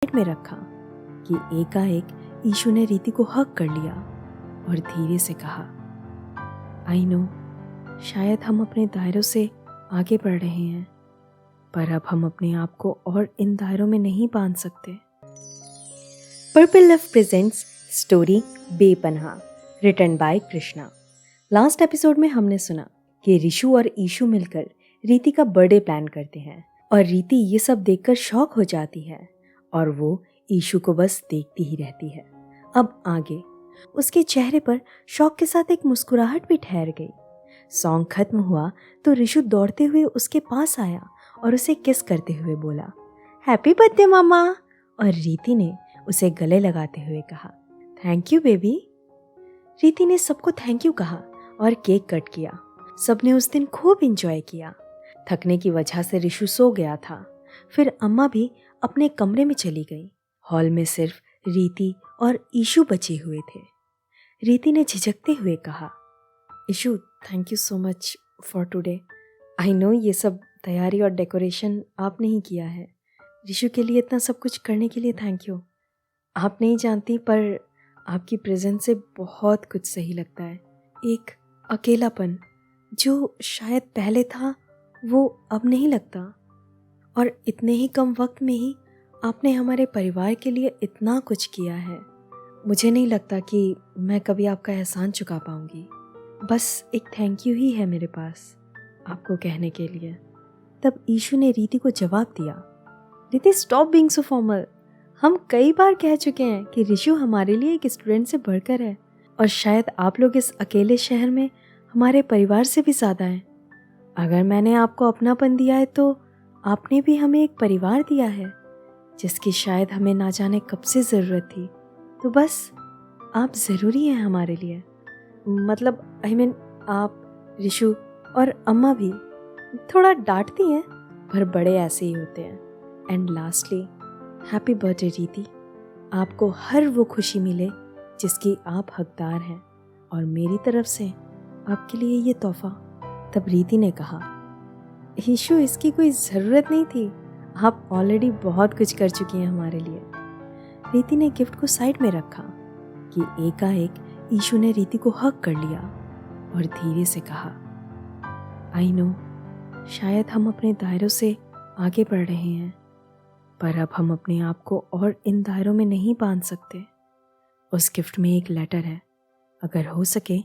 Side में रखा कि एकाएक ईशु ने रीति को हक कर लिया और धीरे से कहा, आई नो, शायद हम अपने दायरों से आगे बढ़ रहे हैं, पर अब हम अपने आप को और इन दायरों में नहीं बांध सकते। Purple love presents story Bepanah, written by Krishna. Last episode में हमने सुना कि ऋषु और ईशु मिलकर रीति का बर्थडे प्लान करते हैं और रीति ये सब देखकर शॉक हो जाती है और वो ईशु को बस देखती ही रहती है। अब आगे उसके चेहरे पर शॉक के साथ एक मुस्कुराहट भी ठहर गई। सॉन्ग खत्म हुआ तो ऋषु दौड़ते हुए उसके पास आया और उसे किस करते हुए बोला, हैप्पी बर्थडे मामा। और रीति ने उसे गले लगाते हुए कहा, थैंक यू बेबी। रीति ने सबको थैंक यू कहा और केक कट किया। सबने उस दिन खूब एंजॉय किया। थकने की वजह से ऋषु सो गया था। फिर अम्मा भी अपने कमरे में चली गई। हॉल में सिर्फ रीति और ईशु बचे हुए थे। रीति ने झिझकते हुए कहा, Ishu, thank you so much for today. I know ये सब तैयारी और डेकोरेशन आपने ही किया है। ऋषु के लिए इतना सब कुछ करने के लिए थैंक यू। आप नहीं जानती, पर आपकी प्रेजेंस से बहुत कुछ सही लगता है। एक अकेलापन जो शायद पहले था वो अब नहीं लगता, और इतने ही कम वक्त में ही आपने हमारे परिवार के लिए इतना कुछ किया है। मुझे नहीं लगता कि मैं कभी आपका एहसान चुका पाऊंगी। बस एक थैंक यू ही है मेरे पास आपको कहने के लिए। तब ईशु ने रीति को जवाब दिया, रीति स्टॉप बीइंग सो फॉर्मल। हम कई बार कह चुके हैं कि ऋषु हमारे लिए एक स्टूडेंट से बढ़कर है, और शायद आप लोग इस अकेले शहर में हमारे परिवार से भी ज़्यादा हैं। अगर मैंने आपको अपनापन दिया है तो आपने भी हमें एक परिवार दिया है जिसकी शायद हमें ना जाने कब से ज़रूरत थी। तो बस आप ज़रूरी हैं हमारे लिए। मतलब आप, ऋषु और अम्मा भी थोड़ा डांटती हैं, पर बड़े ऐसे ही होते हैं। एंड लास्टली, हैप्पी बर्थडे रीति। आपको हर वो खुशी मिले जिसकी आप हकदार हैं, और मेरी तरफ से आपके लिए ये तोहफा। तब रीति ने कहा, ईशु, इसकी कोई ज़रूरत नहीं थी। आप ऑलरेडी बहुत कुछ कर चुकी हैं हमारे लिए। रीति ने गिफ्ट को साइड में रखा कि एकाएक ईशु ने रीति को हक कर लिया और धीरे से कहा, आई नो, शायद हम अपने दायरों से आगे बढ़ रहे हैं, पर अब हम अपने आप को और इन दायरों में नहीं बांध सकते। उस गिफ्ट में एक लेटर है। अगर हो सके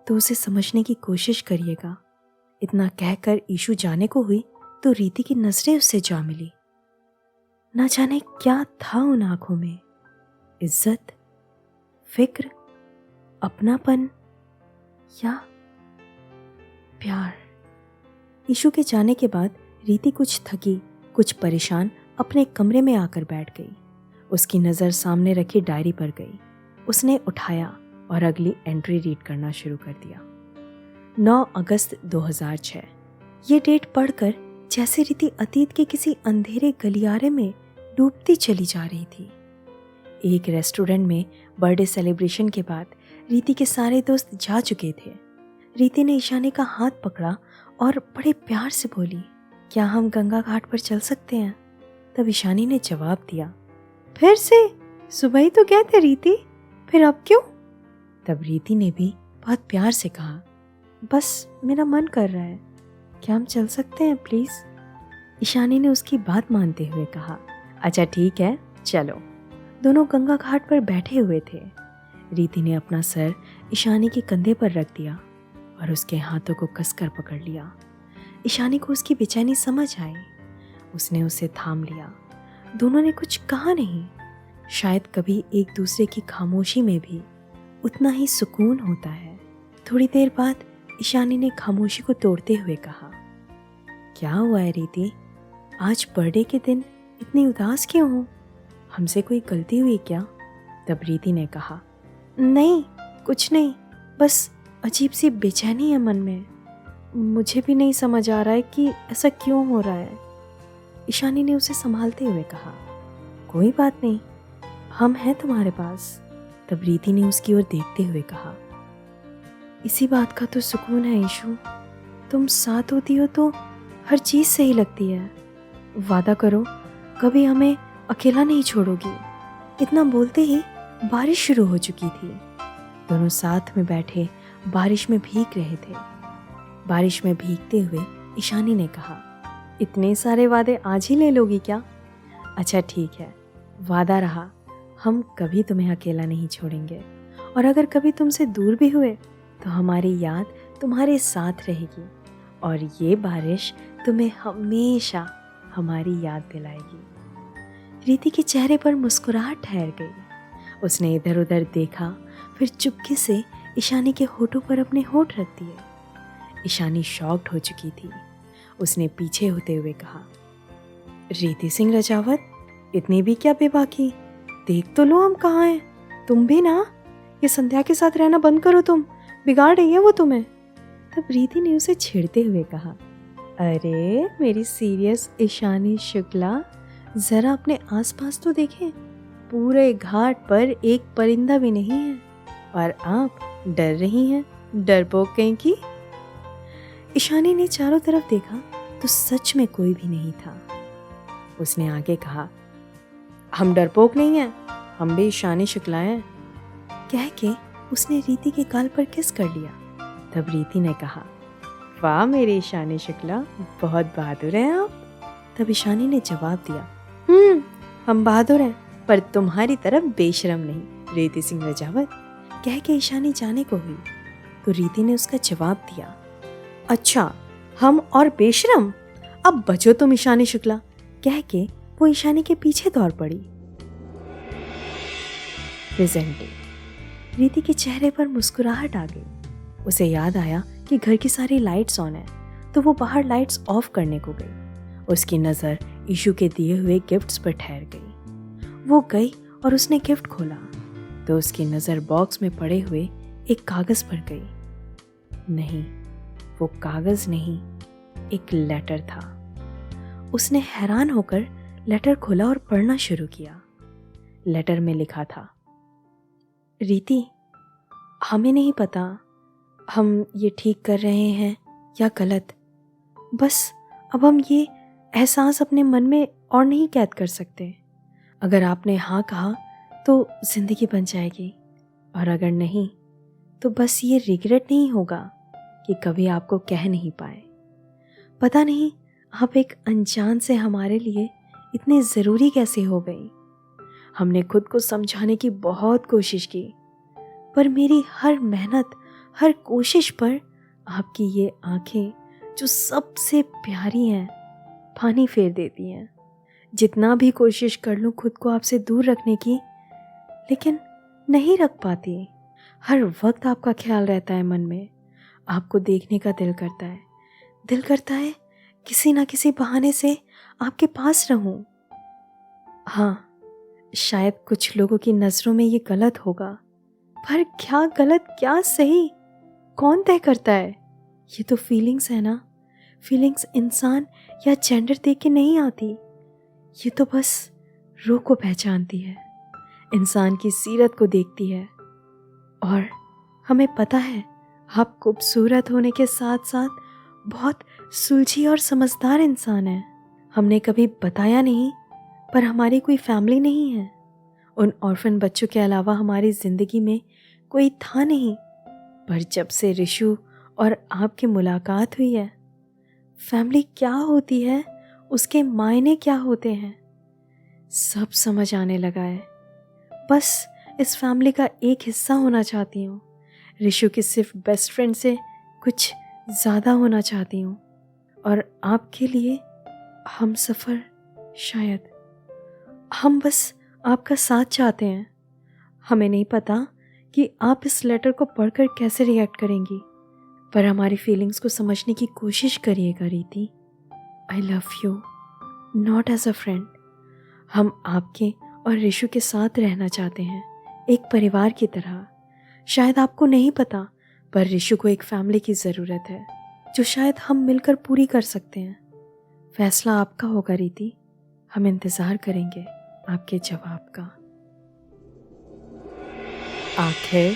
तो उसे समझने की कोशिश करिएगा। इतना कहकर ईशु जाने को हुई तो रीति की नजरें उससे जा मिली। ना जाने क्या था उन आंखों में, इज्जत, फिक्र, अपनापन या प्यार। ईशु के जाने के बाद रीति कुछ थकी, कुछ परेशान अपने कमरे में आकर बैठ गई। उसकी नज़र सामने रखी डायरी पर गई। उसने उठाया और अगली एंट्री रीड करना शुरू कर दिया। 9 अगस्त 2006। ये डेट पढ़कर जैसे रीति अतीत के किसी अंधेरे गलियारे में डूबती चली जा रही थी। एक रेस्टोरेंट में बर्थडे सेलिब्रेशन के बाद रीति के सारे दोस्त जा चुके थे। रीति ने ईशानी का हाथ पकड़ा और बड़े प्यार से बोली, क्या हम गंगा घाट पर चल सकते हैं? तब ईशानी ने जवाब दिया, फिर से? सुबह ही तो गए थे रीति, फिर अब क्यों? तब रीति ने भी बहुत प्यार से कहा, बस मेरा मन कर रहा है, क्या हम चल सकते हैं प्लीज? ईशानी ने उसकी बात मानते हुए कहा, अच्छा ठीक है, चलो। दोनों गंगा घाट पर बैठे हुए थे। रीति ने अपना सर ईशानी के कंधे पर रख दिया और उसके हाथों को कसकर पकड़ लिया। ईशानी को उसकी बेचैनी समझ आई। उसने उसे थाम लिया। दोनों ने कुछ कहा नहीं। शायद कभी एक दूसरे की खामोशी में भी उतना ही सुकून होता है। थोड़ी देर बाद ईशानी ने खामोशी को तोड़ते हुए कहा, क्या हुआ है रीति? आज बर्थडे के दिन इतनी उदास क्यों हो? हमसे कोई गलती हुई क्या? तब रीति ने कहा, नहीं, कुछ नहीं, बस अजीब सी बेचैनी है मन में। मुझे भी नहीं समझ आ रहा है कि ऐसा क्यों हो रहा है। ईशानी ने उसे संभालते हुए कहा, कोई बात नहीं, हम हैं तुम्हारे पास। तब रीति ने उसकी ओर देखते हुए कहा, इसी बात का तो सुकून है ईशु, तुम साथ होती हो तो हर चीज़ सही लगती है। वादा करो कभी हमें अकेला नहीं छोड़ोगी? इतना बोलते ही बारिश शुरू हो चुकी थी। दोनों साथ में बैठे बारिश में भीग रहे थे। बारिश में भीगते हुए ईशानी ने कहा, इतने सारे वादे आज ही ले लोगी क्या? अच्छा ठीक है, वादा रहा, हम कभी तुम्हें अकेला नहीं छोड़ेंगे, और अगर कभी तुमसे दूर भी हुए तो हमारी याद तुम्हारे साथ रहेगी, और ये बारिश तुम्हें हमेशा हमारी याद दिलाएगी। रीति के चेहरे पर मुस्कुराहट ठहर गई। उसने इधर उधर देखा, फिर चुपके से ईशानी के होठों पर अपने होठ रख दिए। ईशानी शॉक्ड हो चुकी थी। उसने पीछे होते हुए कहा, रीति सिंह रजावत, इतनी भी क्या बेबाकी? देख तो लो हम कहाँ हैं। तुम भी ना, ये संध्या के साथ रहना बंद करो, तुम बिगाड़ रही है वो तुम्हें। तब रीति ने उसे छेड़ते हुए कहा, अरे मेरी सीरियस ईशानी शुक्ला, जरा अपने आसपास तो देखें, पूरे घाट पर एक परिंदा भी नहीं है, और आप डर रही हैं, डरपोक कहीं की। ईशानी ने चारों तरफ देखा तो सच में कोई भी नहीं था। उसने आगे कहा, हम डरपोक नहीं हैं, हम भी ईशानी शुक्ला हैं। कह के उसने रीति के गाल पर किस कर लिया। तब रीति ने कहा, वाह मेरी ईशानी शुक्ला, बहुत बहादुर हैं आप। तब ईशानी ने जवाब दिया, हम बहादुर हैं, पर तुम्हारी तरफ बेशरम नहीं रीति सिंह रजावत। कह के ईशानी जाने को हुई तो रीति ने उसका जवाब दिया, अच्छा हम और बेशरम, अब बचो तुम ईशानी शुक्ला। कह के वो ईशानी के पीछे दौड़ पड़ी। Present day. रीति के चेहरे पर मुस्कुराहट आ गई। उसे याद आया कि घर की सारी लाइट्स ऑन है, तो वो बाहर लाइट्स ऑफ करने को गई। उसकी नज़र ईशू के दिए हुए गिफ्ट्स पर ठहर गई। वो गई और उसने गिफ्ट खोला तो उसकी नज़र बॉक्स में पड़े हुए एक कागज़ पर गई। नहीं, वो कागज़ नहीं, एक लेटर था। उसने हैरान होकर लेटर खोला और पढ़ना शुरू किया। लेटर में लिखा था, रीति, हमें नहीं पता हम ये ठीक कर रहे हैं या गलत। बस अब हम ये एहसास अपने मन में और नहीं कैद कर सकते। अगर आपने हाँ कहा तो ज़िंदगी बन जाएगी, और अगर नहीं तो बस ये रिग्रेट नहीं होगा कि कभी आपको कह नहीं पाए। पता नहीं आप एक अनजान से हमारे लिए इतने ज़रूरी कैसे हो गई। हमने खुद को समझाने की बहुत कोशिश की, पर मेरी हर मेहनत, हर कोशिश पर आपकी ये आंखें जो सबसे प्यारी हैं, पानी फेर देती हैं। जितना भी कोशिश कर लूँ खुद को आपसे दूर रखने की, लेकिन नहीं रख पाती। हर वक्त आपका ख्याल रहता है मन में। आपको देखने का दिल करता है किसी ना किसी बहाने से आपके पास रहूं। हाँ, शायद कुछ लोगों की नज़रों में ये गलत होगा, पर क्या गलत क्या सही कौन तय करता है? ये तो फीलिंग्स है ना। फीलिंग्स इंसान या जेंडर देख के नहीं आती, ये तो बस रूह को पहचानती है, इंसान की सीरत को देखती है। और हमें पता है आप खूबसूरत होने के साथ साथ बहुत सुलझी और समझदार इंसान हैं। हमने कभी बताया नहीं, पर हमारी कोई फैमिली नहीं है। उन ऑर्फन बच्चों के अलावा हमारी ज़िंदगी में कोई था नहीं, पर जब से ऋषु और आपकी मुलाकात हुई है, फैमिली क्या होती है, उसके मायने क्या होते हैं, सब समझ आने लगा है। बस इस फैमिली का एक हिस्सा होना चाहती हूँ। ऋषु की सिर्फ बेस्ट फ्रेंड से कुछ ज़्यादा होना चाहती हूँ, और आपके लिए हम सफ़र, शायद हम बस आपका साथ चाहते हैं। हमें नहीं पता कि आप इस लेटर को पढ़कर कैसे रिएक्ट करेंगी, पर हमारी फीलिंग्स को समझने की कोशिश करिएगा Riti. I love you, not as a friend. हम आपके और ऋषु के साथ रहना चाहते हैं, एक परिवार की तरह। शायद आपको नहीं पता, पर ऋषु को एक फैमिली की ज़रूरत है, जो शायद हम मिलकर पूरी कर सकते हैं। फैसला आपका होगा रीति। हम इंतज़ार करेंगे आपके जवाब का। आखिर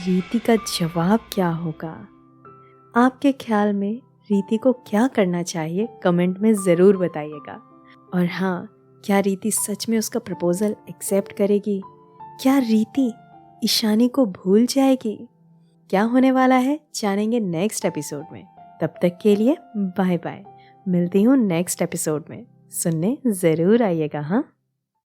रीति का जवाब क्या होगा? आपके ख्याल में रीति को क्या करना चाहिए, कमेंट में ज़रूर बताइएगा। और हाँ, क्या रीति सच में उसका प्रपोजल एक्सेप्ट करेगी? क्या रीति ईशानी को भूल जाएगी? क्या होने वाला है जानेंगे नेक्स्ट एपिसोड में। तब तक के लिए बाय बाय। मिलती हूँ नेक्स्ट एपिसोड में। सुनने ज़रूर आइएगा। हाँ।